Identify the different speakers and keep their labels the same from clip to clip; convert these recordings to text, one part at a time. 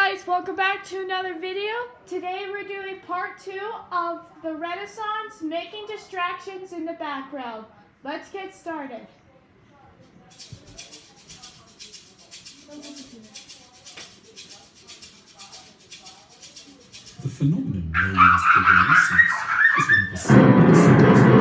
Speaker 1: guys, welcome back to another video. Today we're doing part 2 of the Renaissance, making distractions in the background. Let's get started.
Speaker 2: The phenomenon known as the Renaissance is one of the saddest sorts of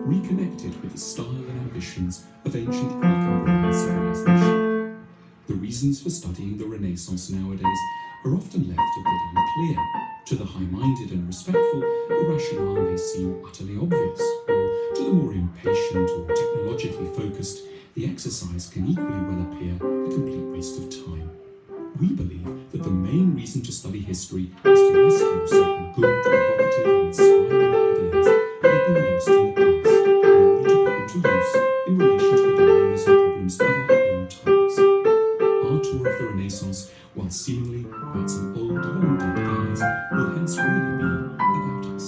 Speaker 2: reconnected with the style and ambitions of ancient Greek and Roman civilization. The reasons for studying the Renaissance nowadays are often left a bit unclear. To the high-minded and respectful, the rationale may seem utterly obvious, or to the more impatient or technologically focused, the exercise can equally well appear a complete waste of time. We believe that the main reason to study history is to rescue certain good, provocative, and inspiring ideas that have been lost in the past, in order to put them to use in relation to the dilemmas and problems of our own times. Our tour of the Renaissance, while seemingly about some old, long-dead guys, will hence really be about us.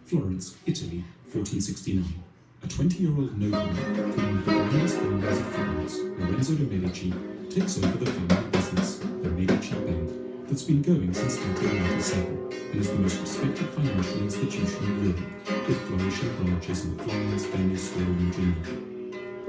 Speaker 2: Florence, Italy, 1469. A 20-year-old nobleman from one of the grandest families of Florence, Lorenzo de' Medici, takes over the family business, the Medici Bank, that's been going since 1397 and is the most respected financial institution in Europe, with flourishing branches in Florence, Venice, Rome, and Geneva.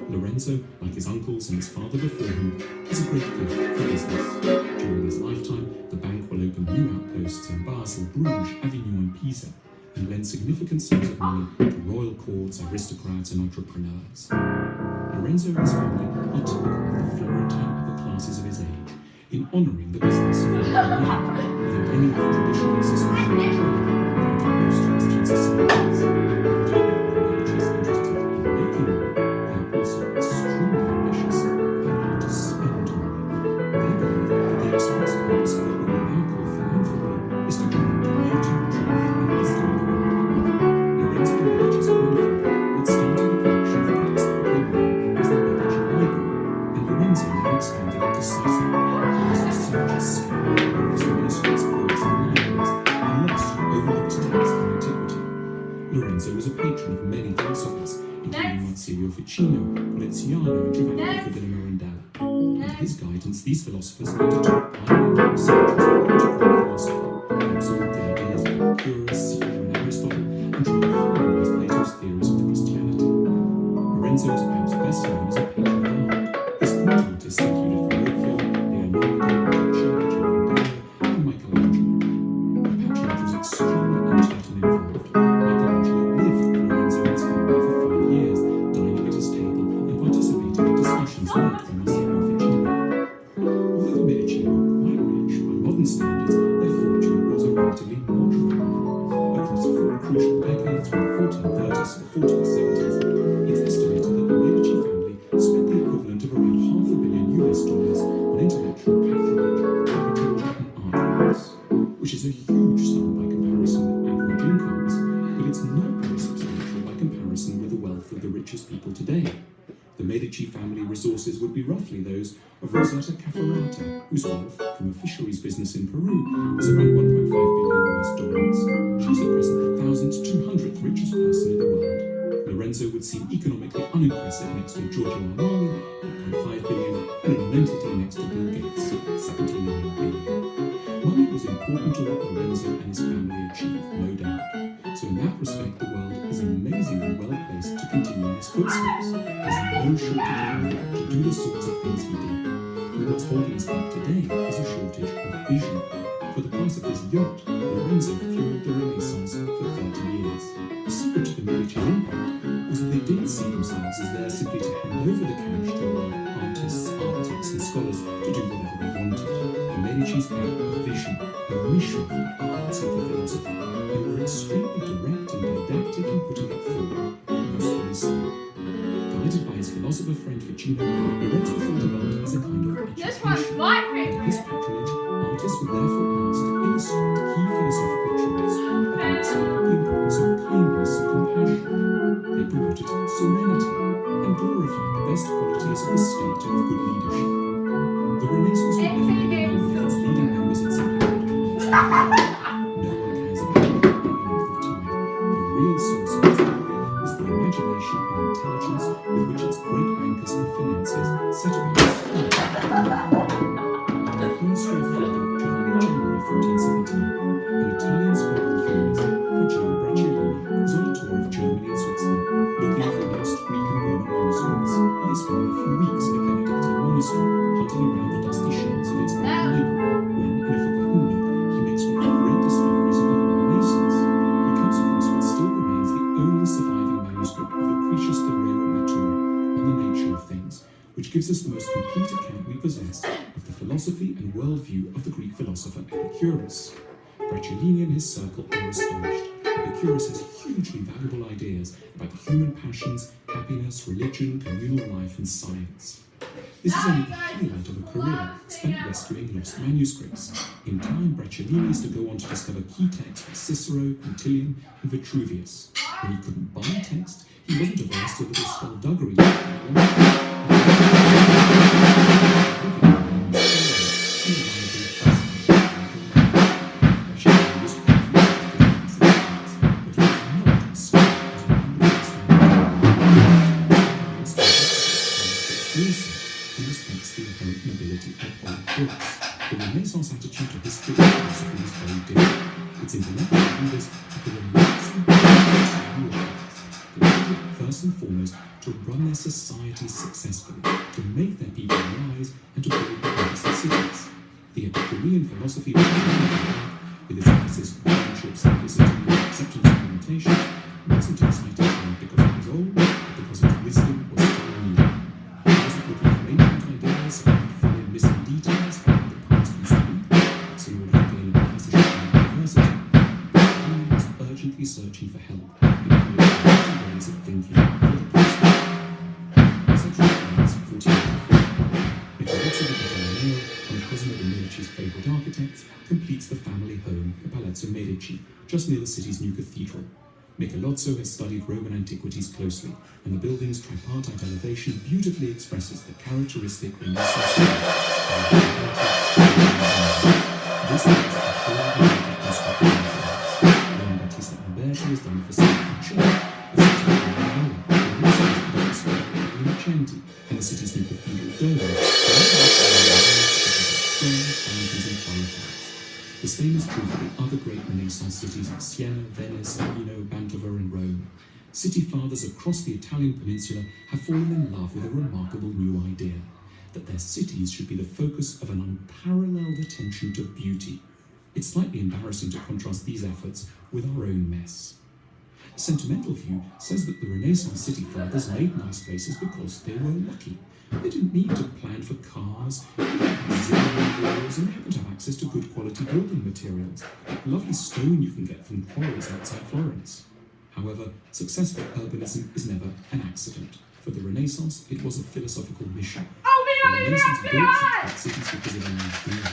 Speaker 2: Lorenzo, like his uncles and his father before him, is a great gift for business. During his lifetime, the bank will open new outposts in Basel, Bruges, Avignon, and Pisa, and lend significant sums of money to royal courts, aristocrats, and entrepreneurs. Lorenzo and his family are typical of the Florentine upper classes of his age, in honouring the business of making money without any of the traditional suspicion of trade, without most restrictions or societies. But the Medici is interested in making money. They are also extremely ambitious about how to spend money. They believe that the express purpose of what we will now call philanthropy is to promote beauty, truth, and wisdom in the world. Lorenzo de' Medici's grandfather had started a collection of books that became known as the Medici Library, and Lorenzo now expanded it decisively. As researchers scoured the various manuscripts, courts, and libraries, and lost or overlooked texts from antiquity. Lorenzo was a patron of many philosophers, including Marsilio Ficino, Poliziano, and Giovanni Bocca della Mirandella. Under his guidance, these philosophers undertook pioneering researches into Greek philosophy. They absorbed the ideas of Epicurus, Cicero, and Aristotle, and tried to harmonize Plato's theories with Christianity. Lorenzo is perhaps best known as a patron of art. His court artists included Verrocchio, Leonardo, Botticelli, Ghirlandaio, and Michelangelo. The patronage was extremely intimate and involved. Michelangelo lived with Lorenzo and his family for 5 years, dining at his table and participating in discussions led by Marsilio Ficino. Although the Medici were quite rich by modern standards, their fortune was a relatively moderate one. Across 4 crucial decades from the 1430s to the 1470s, it's estimated that the Medici family spent the equivalent of around $500 million on intellectual patronage, agriculture, and art works, which is a huge sum by comparison with average incomes, but it's not very substantial by comparison with the wealth of the richest people today. The Medici family resources would be roughly those of Rosetta Cafferata, whose wealth from a fisheries business in Peru is around $1.5 billion. She's at present the 1,200th richest person in the world. Lorenzo would seem economically unimpressive next to Giorgio Armani, 8.5 billion, and a nonentity next to Bill Gates, 79 billion. Money was important to what Lorenzo and his family achieved, no doubt. So in that respect, the world is amazingly well placed to continue in his footsteps. There's no shortage of money to do the sorts of things he did. But what's holding us back today is a shortage of vision. For the price of his yacht, Lorenzo fueled the Renaissance for 30 years. The secret to the Medici empire was that they didn't see themselves as there simply to hand over the cash to artists, architects, and scholars to do whatever they wanted. The Medicis had a vision, a mission for the arts and for philosophy, and were extremely direct and didactic in putting it forward, usefully so. Guided by his philosopher friend Ficino, Lorenzo thought of art as a kind of education.
Speaker 1: This one's my favorite.
Speaker 2: Under his patronage, artists were therefore asked to illustrate key philosophical truths about the importance of kindness and compassion. They promoted serenity and glorified the best qualities of the state and of good leadership. The Renaissance would never be alone with its leading members at simply no one cares about it at any length of time. The real source of its glory imagination and intelligence with which its great bankers and financiers set about the Cornerstone flag of Germany in January 1417, an Italian scholar and humanist, Giulio Bracciolini, was on a tour of Germany and Switzerland, looking for lost Greek and Roman manuscripts. He is spending a few weeks in a Benedictine monastery, hunting around the dusty shelves of its old library, when, in a forgotten nook, he makes one of the great discoveries of the whole Renaissance. He comes across what still remains the only surviving manuscript of Lucretius de Rerum Natura on the nature of things, which gives us the most complete account we possess of the philosophy and worldview of the Greek philosopher Epicurus. Bracciolini and his circle are astonished. Epicurus has hugely valuable ideas about the human passions, happiness, religion, communal life, and science. This is only the highlight of a career spent rescuing lost manuscripts. In time, Bracciolini is to go on to discover key texts by Cicero, Quintilian, and Vitruvius. When he couldn't buy text, he wasn't averse to a little skullduggery. The Renaissance attitude to history and philosophy is very different. Its intellectual leaders took a relaxed view of things. They wanted, first and foremost, to run their societies successfully, to make their people rise, and to build magnificent cities. The Epicurean philosophy with its emphasis on friendship, simplicity, and acceptance of limitations, wasn't exciting because it was old, but because its wisdom was still new. It wasn't looking for ancient ideas, so it could fill in missing details, in order to gain a professorship at university. He was urgently searching for help in creating ways of thinking for the person. Central France, 1484. Michelozzo di Bartolomeo, one of Cosimo de' Medici's favourite architects, completes the family home, the Palazzo Medici, just near the city's new cathedral. Michelozzo has studied Roman antiquities closely, and the building's tripartite elevation beautifully expresses the characteristic Renaissance style. This is a full construction when Battista Alberti has done the facade of the church, the city of Milan, and also the square of Innocenti, and the city's new cathedral dome. The same is true for the other great Renaissance cities of Siena, Venice, Torino, Mantova, and Rome. City fathers across the Italian peninsula have fallen in love with a remarkable new idea, that their cities should be the focus of an unparalleled attention to beauty. It's slightly embarrassing to contrast these efforts with our own mess. A sentimental view says that the Renaissance city fathers made nice places because they were lucky. They didn't need to plan for cars, they had zero walls, and they happened to have access to good quality building materials, like lovely stone you can get from quarries outside Florence. However, successful urbanism is never an accident. For the Renaissance, it was a philosophical mission. The Renaissance built such cities because of an idea.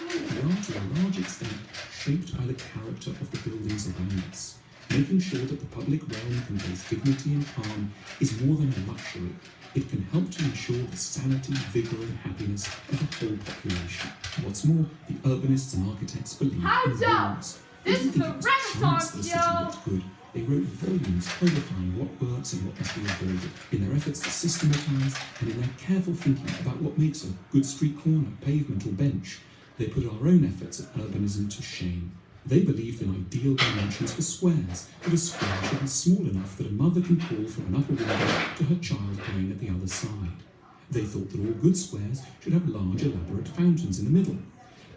Speaker 2: They are, to a large extent, shaped by the character of the buildings around us. Making sure that the public realm conveys dignity and calm is more than a luxury. It can help to ensure the sanity, vigour and happiness of the whole population. What's more, the urbanists and architects believe in rules.
Speaker 1: This is the Renaissance, yo!
Speaker 2: Good. They wrote volumes codifying what works and what must be avoided. In their efforts to systematise and in their careful thinking about what makes a good street corner, pavement or bench, they put our own efforts at urbanism to shame. They believed in ideal dimensions for squares, that a square should be small enough that a mother can call from an upper window to her child playing at the other side. They thought that all good squares should have large, elaborate fountains in the middle,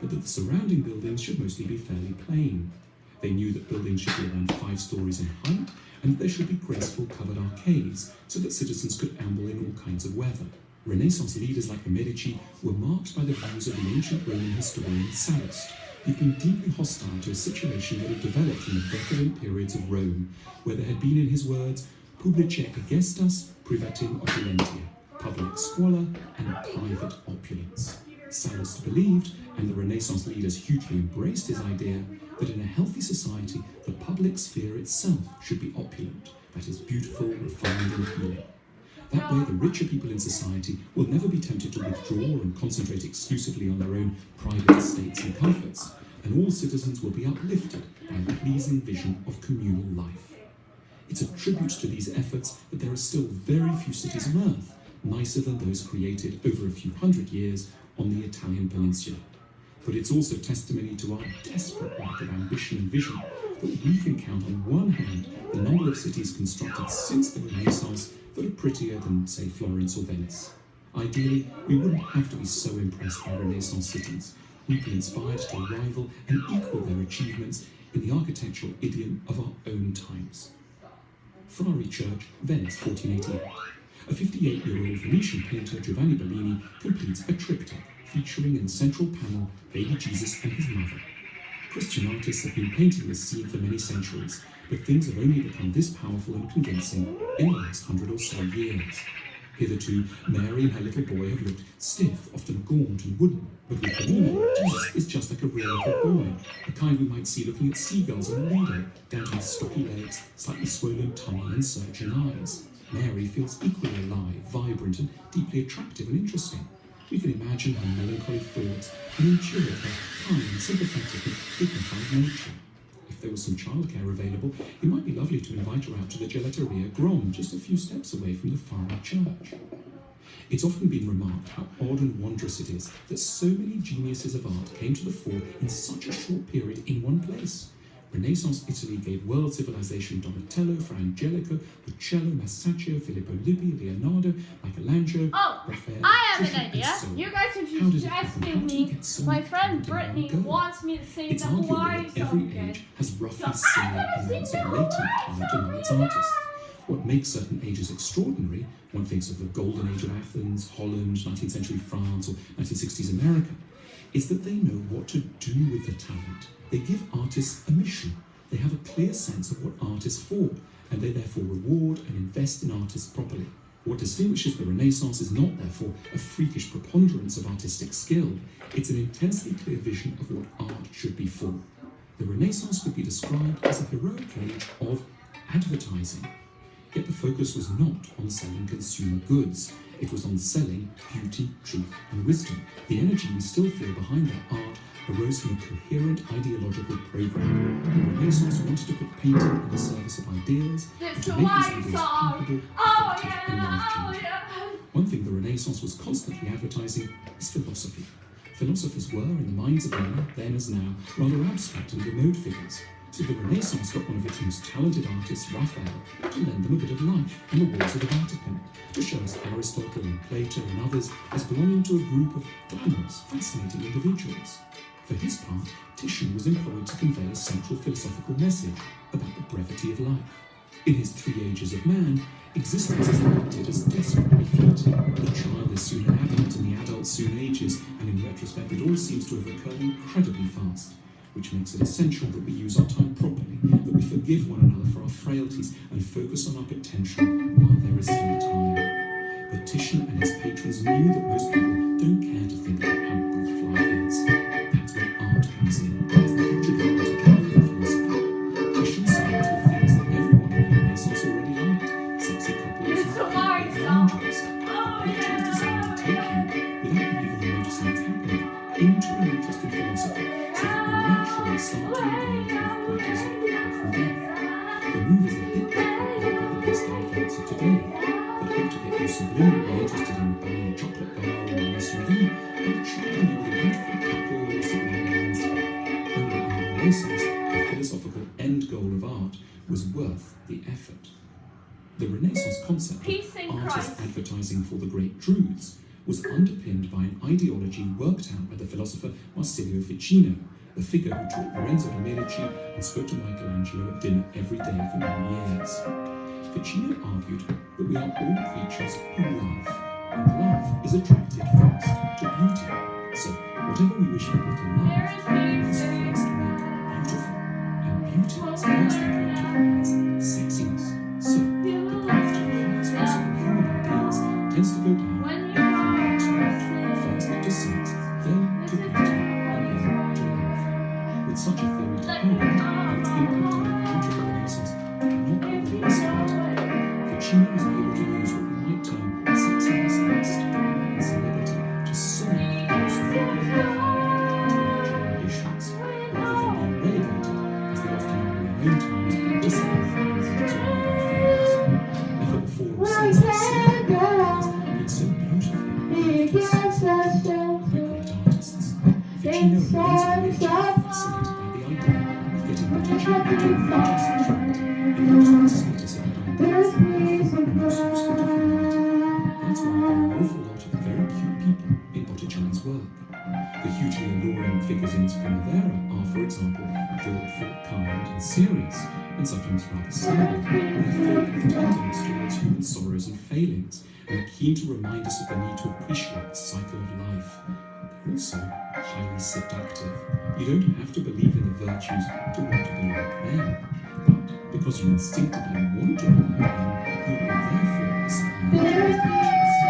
Speaker 2: but that the surrounding buildings should mostly be fairly plain. They knew that buildings should be around 5 stories in height, and that there should be graceful covered arcades, so that citizens could amble in all kinds of weather. Renaissance leaders like the Medici were marked by the views of the ancient Roman historian Sallust. He'd been deeply hostile to a situation that had developed in the decadent periods of Rome, where there had been, in his words, publice egestas privatim opulentia, public squalor and private opulence. Sallust believed, and the Renaissance leaders hugely embraced his idea, that in a healthy society, the public sphere itself should be opulent, that is, beautiful, refined and healing. That way, the richer people in society will never be tempted to withdraw and concentrate exclusively on their own private estates and comforts, and all citizens will be uplifted by a pleasing vision of communal life. It's a tribute to these efforts that there are still very few cities on Earth nicer than those created over a few hundred years on the Italian peninsula. But it's also testimony to our desperate lack of ambition and vision that we can count on one hand the number of cities constructed since the Renaissance that are prettier than, say, Florence or Venice. Ideally, we wouldn't have to be so impressed by Renaissance cities. We'd be inspired to rival and equal their achievements in the architectural idiom of our own times. Frari Church, Venice, 1488. A 58-year-old Venetian painter, Giovanni Bellini, completes a triptych featuring in the central panel baby Jesus and his mother. Christian artists have been painting this scene for many centuries, but things have only become this powerful and convincing in the last 100 or so years. Hitherto, Mary and her little boy have looked stiff, often gaunt and wooden, but with Bellini, Jesus is just like a real little boy, the kind we might see looking at seagulls in a Lido, down to his stocky legs, slightly swollen tummy and surging eyes. Mary feels equally alive, vibrant and deeply attractive and interesting. We can imagine her melancholy thoughts and intuit her kind, sympathetic and dignified nature. If there was some childcare available, it might be lovely to invite her out to the Gelateria Grom, just a few steps away from the Frari Church. It's often been remarked how odd and wondrous it is that so many geniuses of art came to the fore in such a short period in one place. Renaissance Italy gave world civilization Donatello, Fra Angelico, Uccello, Masaccio, Filippo Lippi, Leonardo, Michelangelo, Raphael.
Speaker 1: I have
Speaker 2: Titian,
Speaker 1: an idea.
Speaker 2: and so
Speaker 1: You guys are
Speaker 2: How did it happen?
Speaker 1: suggesting
Speaker 2: How did
Speaker 1: me.
Speaker 2: it get so
Speaker 1: My
Speaker 2: many
Speaker 1: friend
Speaker 2: people in one
Speaker 1: Brittany
Speaker 2: go?
Speaker 1: wants me to sing
Speaker 2: It's
Speaker 1: the
Speaker 2: arguable
Speaker 1: Hawaii
Speaker 2: that every
Speaker 1: song.
Speaker 2: age has roughly
Speaker 1: So
Speaker 2: similar
Speaker 1: I'm gonna
Speaker 2: amounts
Speaker 1: sing
Speaker 2: of
Speaker 1: the
Speaker 2: latent
Speaker 1: Hawaii
Speaker 2: talent among its
Speaker 1: song.
Speaker 2: artists. What makes certain ages extraordinary, one thinks of the Golden Age of Athens, Holland, 19th century France, or 1960s America, is that they know what to do with the talent. They give artists a mission. They have a clear sense of what art is for, and they therefore reward and invest in artists properly. What distinguishes the Renaissance is not, therefore, a freakish preponderance of artistic skill. It's an intensely clear vision of what art should be for. The Renaissance could be described as a heroic age of advertising. Yet the focus was not on selling consumer goods. It was on selling beauty, truth, and wisdom. The energy we still feel behind that art arose from a coherent ideological program. The Renaissance wanted to put painting in the service of ideals and
Speaker 1: This
Speaker 2: to make these
Speaker 1: Hawaii
Speaker 2: ideals
Speaker 1: song.
Speaker 2: palpable,
Speaker 1: Oh
Speaker 2: effective, and
Speaker 1: yeah, oh
Speaker 2: life-changing.
Speaker 1: yeah.
Speaker 2: One thing the Renaissance was constantly advertising is philosophy. Philosophers were, in the minds of many, then as now, rather abstract and remote figures. So the Renaissance got one of its most talented artists, Raphael, to lend them a bit of life on the walls of the Vatican, to show us Aristotle and Plato and others as belonging to a group of glamorous, fascinating individuals. For his part, Titian was employed to convey a central philosophical message about the brevity of life. In his 3 Ages of Man, existence is depicted as desperately fleeting. The child is soon an adult and the adult soon ages, and in retrospect it all seems to have occurred incredibly fast, which makes it essential that we use our time properly, that we forgive one another for our frailties and focus on our potential while there is still time. But Titian and his patrons knew that most people don't care to think about how brief life is. That's where art comes in, as the huge advantage over philosophy. Titian sang to things that everyone in the Renaissance already liked: sexy couples
Speaker 1: It's
Speaker 2: and
Speaker 1: Hawaii
Speaker 2: pretty
Speaker 1: song.
Speaker 2: angels.
Speaker 1: Oh
Speaker 2: The picture is designed to take
Speaker 1: yeah.
Speaker 2: you, without you even noticing it's happening, into an interest in philosophy, so that you naturally start to engage with matters of life and death. The move is a bit different by the best adverts of today, that hope to get you subliminally interested in buying a chocolate bar or an SUV, and charming you with a beautiful couple or a sublime landscape. Only in the Renaissance, the philosophical end goal of art was worth the effort. The Renaissance concept
Speaker 1: Peace in
Speaker 2: of artists
Speaker 1: Christ.
Speaker 2: advertising for the great truths was underpinned by an ideology worked out by the philosopher Marsilio Ficino, the figure who taught Lorenzo de' Medici and spoke to Michelangelo at dinner every day for many years. Ficino argued that we are all creatures who love, and love is attracted first to beauty. So whatever we wish people to love,
Speaker 1: There is
Speaker 2: we must
Speaker 1: music.
Speaker 2: first make beautiful, and beauty is first encountered as sexiness. So the path to the highest possible human ideals tends to go down
Speaker 1: When you are
Speaker 2: first to sex, then to beauty, and then to love. With such a theory to hand, and its impact on the culture of the Renaissance cannot be overestimated. Ficino was able to use what we might term sexiness, lust, glamour, and celebrity to serve the most vulgar intellectual ambitions, rather than being relegated, as they often are in our own times, or sacrificed to our keen to remind us of the need to appreciate the cycle of life. They're also highly seductive. You don't have to believe in the virtues to want to be like them, but because you instinctively want to be like them, you will therefore aspire to those virtues.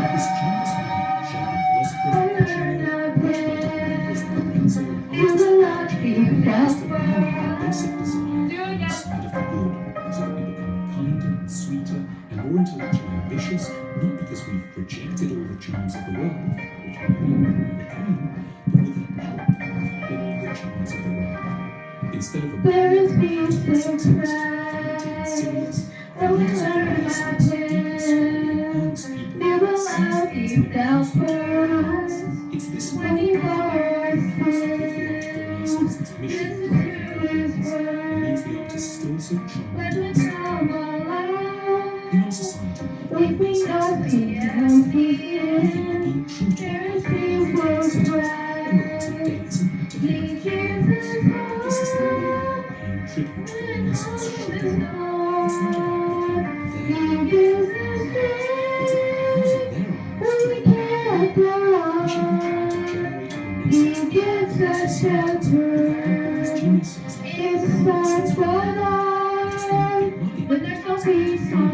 Speaker 2: This genius mind, shared by philosophers like Ficino, much later believers like Lorenzo and artists like Pacheco, is to learn our basic desire on the side of the good, so that we become kinder and sweeter and more intellectually ambitious, not because we've rejected all the charms of the world, which we really overcame, but with the help of all the charms of the world. Instead of a success, vanity and silliness, the leaders of the Renaissance, deeply strong and earnest people, sees things in their hearts. It's this love of power that helps to give the optical Renaissance its mission-driving coherence, and means the artist still so charming to us today. In our society, the Renaissance is moving on being true to our cities, memorize of dates and ticking of calendars. This is the way paying tribute to the Renaissance should do. It's not about looking at their world through our eyes. It's about using their eyes to look at our world. We should be trying to generate a Renaissance society with the help of these geniuses. The Renaissance world. Just need big money. How to finance the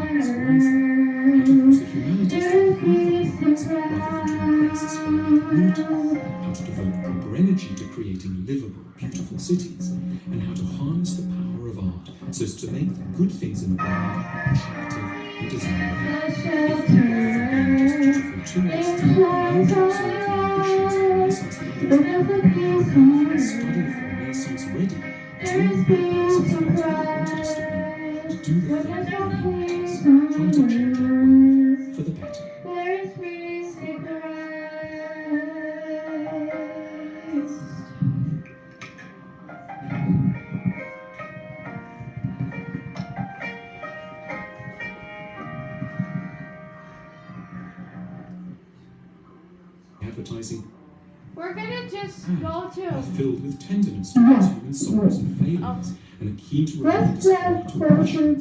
Speaker 2: rise, how to use the humanities to improve the lives rather than to impress us for mood, how to devote proper energy to creating livable, beautiful cities, and how to harness the power of art so as to make the good things in the world attractive and desirable. If we were ever being just beautiful tourists, we would also have the ambitions of Renaissance leaders. We would have study of the Renaissance ready to be the Renaissance leaders wanted us to do the thing that really matters, trying to change our world for the better. Advertising
Speaker 1: We're gonna just go
Speaker 2: are
Speaker 1: to.
Speaker 2: filled with tenderness towards human sorrows and failings, and are keen to remind us all to appreciate.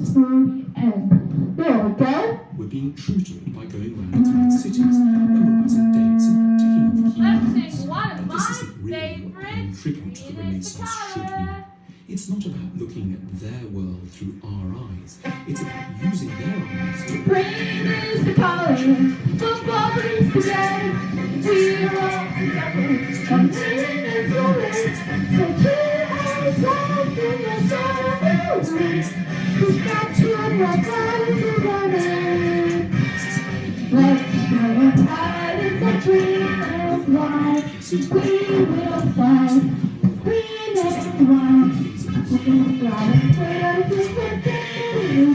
Speaker 3: There we go.
Speaker 2: We're being true to it by going round its main cities, memorizing dates and ticking off key
Speaker 1: Let's
Speaker 2: moments.
Speaker 1: sing one of
Speaker 2: But this
Speaker 1: my
Speaker 2: isn't really what paying tribute to the Renaissance should mean. It's not about looking at their world through our eyes. It's about using their eyes to
Speaker 3: Rain is the color, football is the game. We're all together, and winning is the way. So keep ourselves in the service. We've got to unlock lives of running. Let's go hide in the dream of life. We will find green and white. We've got to put our different things on.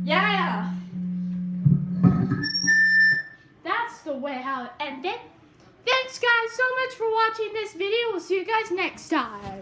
Speaker 1: Yeah! That's the way how it ended. Thanks guys so much for watching this video. We'll see you guys next time.